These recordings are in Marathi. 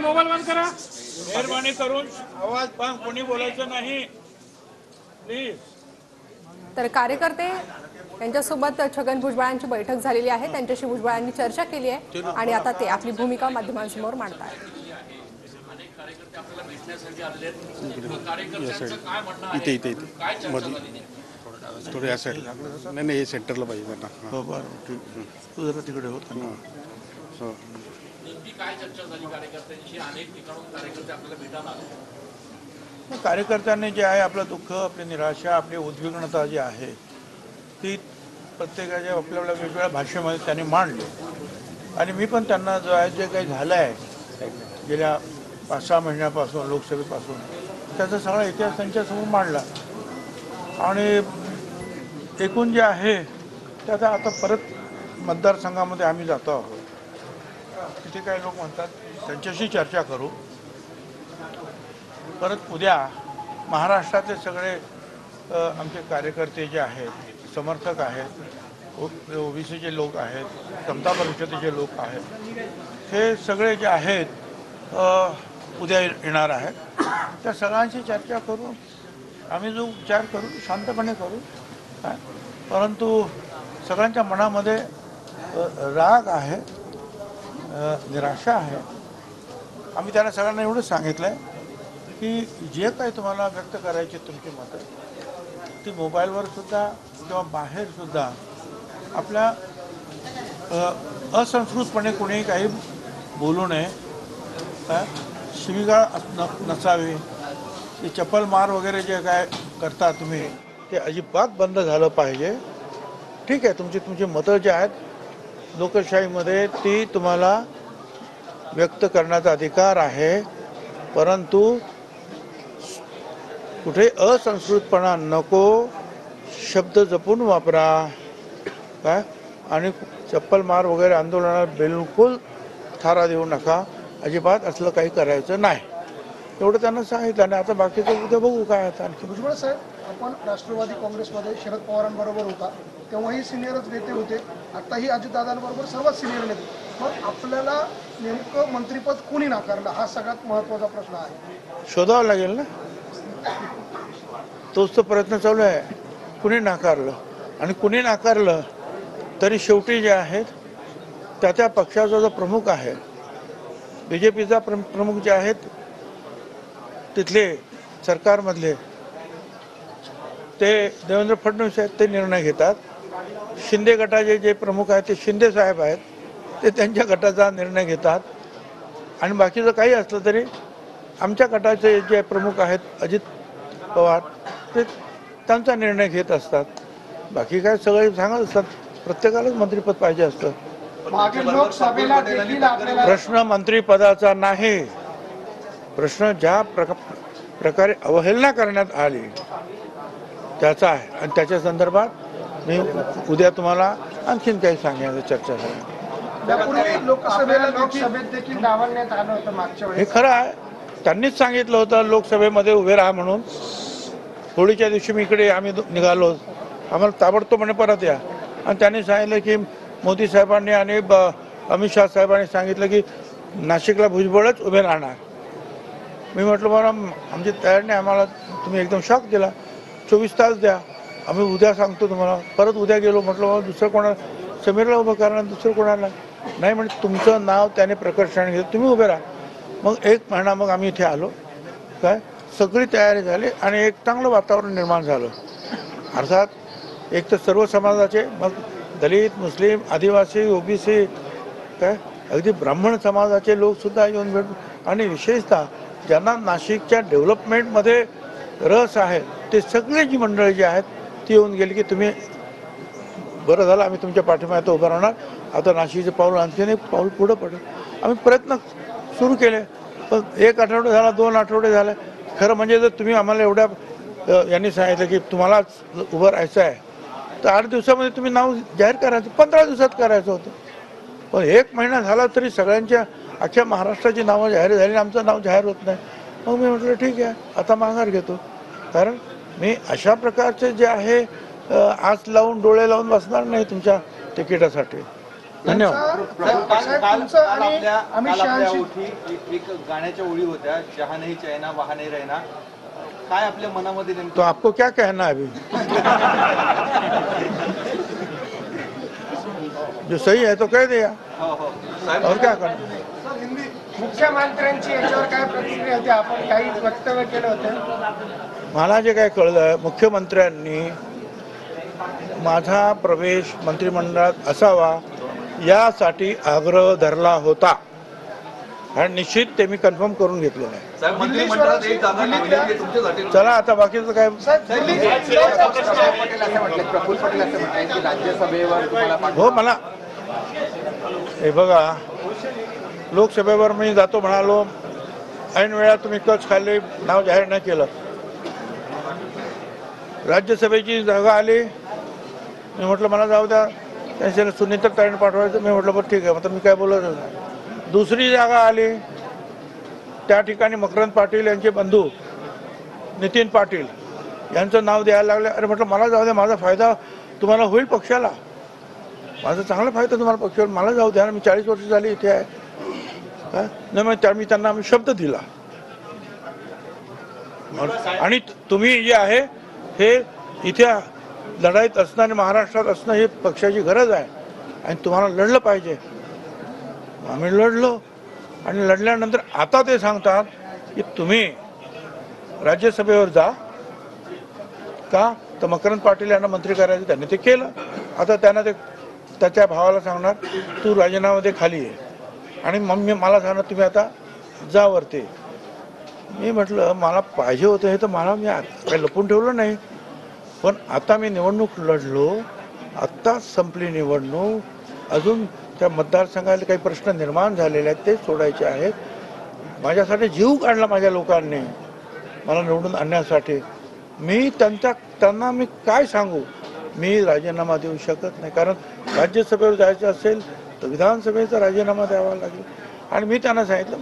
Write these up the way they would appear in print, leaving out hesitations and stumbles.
मोबाईल बंद करा मेहरबानी करून आवाज बंद कोणी बोलायचं नाही प्लीज। तर कार्यकर्ते यांच्यासोबत छगन भुजबळांची बैठक झालेली आहे, त्यांच्याशी भुजबळांनी चर्चा केली आहे आणि आता ते आपली भूमिका माध्यमांसमोर मांडतात। इथे इथे थोडं या साईडला नाही नाही सेंटरला पाहिजे ना। हो बरं तू जरा तिकडे होत ना। हो काय चर्चा झाली कार्यकर्त्यांशी? अनेक ठिकाणून कार्यकर्ते आपल्याला भेटायला आले। कार्यकर्त्यांनी जे आहे आपलं दुःख, आपली निराशा, आपली उद्विग्नता जी आहे ती प्रत्येकाच्या आपल्या वेगवेगळ्या भाषेमध्ये त्यांनी मांडली आणि मी पण त्यांना जो आहे जे काही झालं आहे गेल्या 5-6 महिन्यापासून लोकसभेपासून त्याचा सगळा इतिहास त्यांच्यासमोर मांडला आणि एकूण जे आहे त्यात आता परत मतदारसंघामध्ये आम्ही जातो आहोत। तिथे काही लोक म्हणतात त्यांच्याशी चर्चा करू। परत उद्या महाराष्ट्रातले सगळे आमचे कार्यकर्ते जे आहेत, समर्थक आहेत, ओबीसीचे लोक आहेत, समता परिषदेचे लोक आहेत, हे सगळे जे आहेत उद्या येणार आहेत। त्या सगळ्यांशी चर्चा करू, आम्ही जो विचार करू शांतपणे करू। परंतु सगळ्यांच्या मनामध्ये राग आहे, निराशा आहे। आम्ही त्यांना सगळ्यांना एवढंच सांगितलं आहे की जे काही तुम्हाला व्यक्त करायची तुमची मतं ती मोबाईलवर सुद्धा किंवा बाहेरसुद्धा आपल्या असंस्कृतपणे कोणीही काही बोलू नये, शिवीगाळ नसावी, ते चप्पल मार वगैरे जे काय करता तुम्ही ते अजिबात बंद झालं पाहिजे। ठीक आहे, तुमची मतं जे आहेत लोकशाहीमध्ये ती तुम्हाला व्यक्त करण्याचा अधिकार आहे, परंतु कुठे असंस्कृतपणा नको, शब्द जपून वापरा काय, आणि चप्पल मार वगैरे आंदोलनाला बिलकुल थारा देऊ नका, अजिबात असलं काही करायचं नाही, एवढं त्यांना सांगितलं। आणि आता बाकीचं उद्या बघू काय आता आणखी। भुजबळ साहेब, आपण राष्ट्रवादी काँग्रेसमध्ये शरद पवारांबरोबर होता तेव्हाही सिनियरच नेते होते, आताही अजितदादांबरोबर सर्वात सिनियर नेते, मग आपल्याला नेमकं मंत्रिपद कोणी नाकारलं हा सगळ्यात महत्त्वाचा प्रश्न आहे। शोधावं लागेल ना, तोच तो प्रयत्न चालू आहे। कुणी नाकारलं आणि कुणी नाकारलं तरी शेवटी जे आहेत त्या पक्षाचा जो प्रमुख आहे, BJPचा प्रमुख जे आहेत तिथले सरकारमधले ते देवेंद्र फडणवीस आहेत, ते निर्णय घेतात। शिंदे गटाचे जे प्रमुख आहेत ते शिंदे साहेब आहेत, ते त्यांच्या गटाचा निर्णय घेतात। आणि बाकीचं काही असलं तरी आमच्या गटाचे जे प्रमुख आहेत अजित पवार ते त्यांचा निर्णय घेत असतात। बाकी काय सगळे सांगत असतात, प्रत्येकालाच मंत्रिपद पाहिजे असतं। प्रश्न मंत्रिपदाचा नाही, प्रश्न ज्या प्रकारे अवहेलना करण्यात आली त्याचा आहे आणि त्याच्या संदर्भात मी उद्या तुम्हाला आणखीन काही सांगायचं चर्चा झाली। लोकसभेत देखील डावलण्यात आलं होतं मागच्या वेळेस, हे खरं आहे, त्यांनीच सांगितलं होतं लोकसभेमध्ये उभे राहा म्हणून। होळीच्या दिवशी मी इकडे आम्ही निघालो, आम्हाला ताबडतोब म्हणे परत या, आणि त्यांनी सांगितलं की मोदी साहेबांनी आणि अमित शाह साहेबांनी सांगितलं की नाशिकला भुजबळच उभे राहणार। मी म्हटलं बरं आमची तयारी नाही, आम्हाला तुम्ही एकदम शॉक दिला, 24 तास द्या, आम्ही उद्या सांगतो तुम्हाला। परत उद्या गेलो, म्हटलं बाबा दुसरं कोणाला, समीरला उभं करणार, दुसरं कोणाला नाही, म्हणजे तुमचं नाव त्याने प्रकर्षाने घेतलं, तुम्ही उभे राहा। मग 1 महिना मग आम्ही इथे आलो, काय सगळी तयारी झाली आणि एक चांगलं वातावरण निर्माण झालं। अर्थात एक तर सर्व समाजाचे, मग दलित, मुस्लिम, आदिवासी, ओबीसी, काय अगदी ब्राह्मण समाजाचे लोकसुद्धा येऊन भेटून, आणि विशेषतः ज्यांना नाशिकच्या डेव्हलपमेंटमध्ये रस आहे ते सगळे जी मंडळी जी आहेत ती येऊन गेली की तुम्ही बरं झालं, आम्ही तुमच्या पाठीमागे उभं राहणार, आता नाशिकचे पाऊल आणखीन एक पाऊल पुढं पडेल। आम्ही प्रयत्न सुरू केले, पण 1 आठवडा झाला, 2 आठवडे झाले। खरं म्हणजे जर तुम्ही आम्हाला एवढ्या यांनी सांगितलं की तुम्हाला उभं राहायचं आहे तर 8 दिवसामध्ये तुम्ही नाव जाहीर करायचं, 15 दिवसात करायचं होतं, पण 1 महिना झाला तरी सगळ्यांच्या अख्ख्या महाराष्ट्राची नावं जाहीर झाली, आमचं नाव जाहीर होत नाही। मग मी म्हटलं ठीक आहे, आता माघार घेतो, कारण मी अशा प्रकारचे जे आहे आस लावून डोळे लावून बसणार नाही तुमच्या तिकिटासाठी। धन्यवाद. तुमचं आणि अमित शहांशी एक गाण्याच्या ओळी होत्या, जहा नाही चैना वहा नाही रहना, काय आपल्या मनामध्ये नेमकं? तो आपको क्या कहना है अभी? जो सही है तो कह दिया, और क्या करना. मुख्यमंत्र्यांची याच्यावर काय प्रतिक्रिया होती? आपण काही वक्तव्य केलं होतं. मला जे काय कळलं, मुख्यमंत्र्यांनी माझा प्रवेश मंत्रिमंडळात असावा यासाठी आग्रह धरला होता आणि निश्चित ते मी कन्फर्म करून घेतलेलं आहे. साहेब, मंत्रिमंडळात एक जागा ठेवली आहे तुमच्यासाठी. चला आता बाकीचं काय. प्रफुल्ल पटेल असं म्हणतात की राज्यसभेवर तुम्हाला हो, मला हे बघा, लोकसभेवर मी जातो म्हणालो, ऐन वेळा तुम्ही कच खाल्ली, नाव जाहीर नाही केलं. राज्यसभेची जागा आली, मी म्हटलं मला जाऊ द्या, त्यांच्या सुनीता ताईने पाठवायचं. मी म्हटलं बरं ठीक आहे, आता मी काय बोलत नाही. दुसरी जागा आली, त्या ठिकाणी मकरंद पाटील यांचे बंधू नितीन पाटील यांचं नाव द्यायला लागले. अरे म्हटलं मला जाऊ द्या, माझा फायदा तुम्हाला होईल पक्षाला, माझा चांगला फायदा तुम्हाला पक्षाला, मला जाऊ द्या. मी 40 वर्ष झाली इथे आहे. नाही मग मी त्यांना आम्ही शब्द दिला. आणि तुम्ही जे आहे हे इथे लढाईत असणं आणि महाराष्ट्रात असणं हे पक्षाची गरज आहे आणि तुम्हाला लढलं पाहिजे. आम्ही लढलो आणि लढल्यानंतर आता ते सांगतात की तुम्ही राज्यसभेवर जा का, तर मकरंद पाटील यांना मंत्री करायचं, त्यांनी ते केलं. आता त्यांना ते त्याच्या भावाला सांगणार तू राजीनामा दे, खाली आहे, आणि मग मला सांगणार तुम्ही आता जा वरती. मी म्हटलं मला पाहिजे होतं हे तर मला, मी काही लपून ठेवलं नाही. पण आता मी निवडणूक लढलो, आत्ताच संपली निवडणूक, अजून त्या मतदारसंघाला काही प्रश्न निर्माण झालेले आहेत ते सोडायचे आहेत. माझ्यासाठी जीव काढला माझ्या लोकांनी मला निवडून आणण्यासाठी. मी त्यांना मी काय सांगू, मी राजीनामा देऊ शकत नाही. कारण राज्यसभेवर जायचं असेल तर विधानसभेचा राजीनामा द्यावा लागेल. आणि मी त्यांना सांगितलं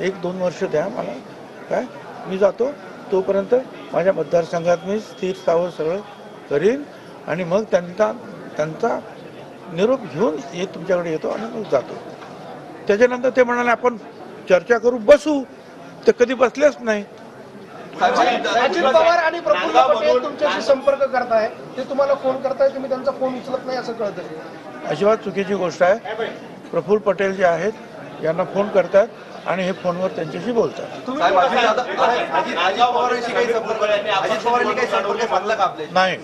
1-2 वर्ष द्या मला, काय मी जातो, तोपर्यंत माझ्या मतदारसंघात मी स्थिर स्थावर सगळं करीन आणि मग त्यांचा निरोप घेऊन तुमच्याकडे येतो आणि मग जातो. त्याच्यानंतर ते म्हणाले आपण चर्चा करू, बसू. ते कधी बसलेच नाही. अजित पवार आणि प्रफुल्ल पटेल तुमच्याशी संपर्क करताय, ते तुम्हाला फोन करताय, तुम्ही त्यांचा फोन उचलत नाही असं कळतं. अजिबात चुकीची गोष्ट आहे. प्रफुल्ल पटेल जे आहेत यांना फोन करतात आणि हे फोनवर त्यांच्याशी बोलतात. नाही.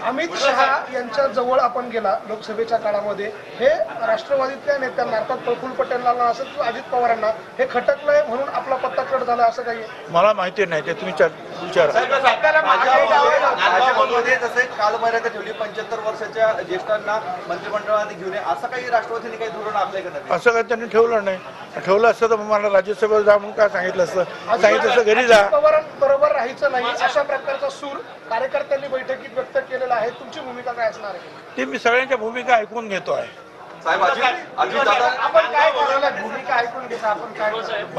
अमित शहा यांच्या जवळ आपण गेला लोकसभेच्या काळामध्ये, हे राष्ट्रवादीतल्या नेत्यांना अर्थात प्रफुल्ल पटेलांना असं किंवा अजित पवारांना हे खटकलंय म्हणून आपला पत्ता कट झाला असं काही मला माहिती नाही, ते तुम्ही विचारा. जसे कालमर्यादा ठेवली 75 वर्षाच्या ज्येष्ठांना मंत्रिमंडळात घेऊन, असं काही राष्ट्रवादीने काही धोरण आपल्याकडे? असं काही त्यांनी ठेवलं नाही. ठेवलं असतं तर मला राज्यसभेवर जा म्हणून काय सांगितलं असतं. सांगितलं असतं घरी जा. पवारांबरोबर राहायचं नाही अशा प्रकारचा सूर कार्यकर्त्यांनी बैठकीत व्यक्त केलेला आहे. तुमची भूमिका काय असणार आहे? ते मी सगळ्यांच्या भूमिका ऐकून घेतो आहे. आपण काय करायला भूमिका ऐकून घेता, आपण काय?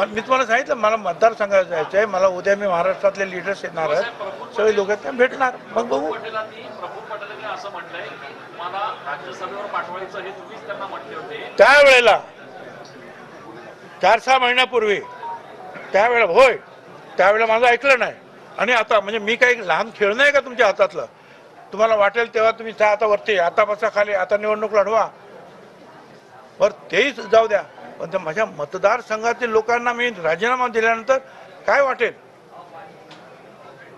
मी तुम्हाला सांगितलं मला मतदारसंघात जायचं आहे. मला उद्या मी महाराष्ट्रातले लीडर्स येणार आहेत, सगळे लोक त्या भेटणार, मग बघू. प्रफुल्ल पटेलांनी असं म्हटलंय मला राज्यसभेवर पाठवायचं हे तुम्हीच त्यांना म्हटले होते त्यावेळेला 4-6 महिन्यापूर्वी, त्यावेळेला होय, त्यावेळेला माझं ऐकलं नाही. आणि आता म्हणजे मी काही लहान खेळणं आहे का तुमच्या हातातलं? तुम्हाला वाटेल तेव्हा तुम्ही जा आता वरती, आता बसा खाली, आता निवडणूक लढवा, बरं तेही जाऊ द्या. पण त्या माझ्या मतदारसंघातील लोकांना मी राजीनामा दिल्यानंतर काय वाटेल?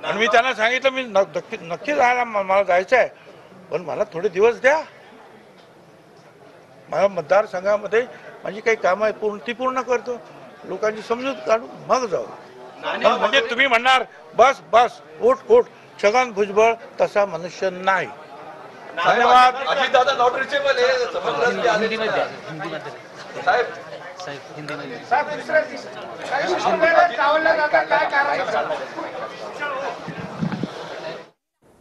आणि मी त्यांना सांगितलं मी नक्की जायला मला जायचं आहे, पण मला थोडे दिवस द्या. माझ्या मतदारसंघामध्ये माझी काही कामं आहे ती पूर्ण करतो, लोकांची समजूत काढू, मग जाऊ. म्हणजे तुम्ही म्हणणार बस बस उठ उठ, छगन भुजबळ तसा मनुष्य नाही. धन्यवाद.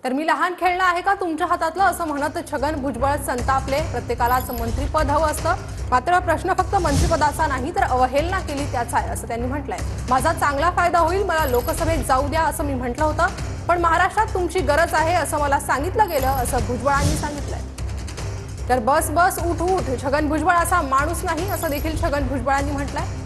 तर मी लहान खेळणं आहे का तुमच्या हातातलं असं म्हणत छगन भुजबळ संतापले. प्रत्येकालाच मंत्रिपद हवं असतं, मात्र प्रश्न फक्त मंत्रिपदाचा नाही तर अवहेलना केली त्याचा आहे असं त्यांनी म्हटलंय. माझा चांगला फायदा होईल, मला लोकसभेत जाऊ द्या असं मी म्हटलं होतं, पण महाराष्ट्रात तुमची गरज आहे असं मला सांगितलं गेलं असं भुजबळांनी सांगितलंय. तर बस बस उठ उठ, छगन भुजबळ असा माणूस नाही असं देखील छगन भुजबळांनी म्हटलंय.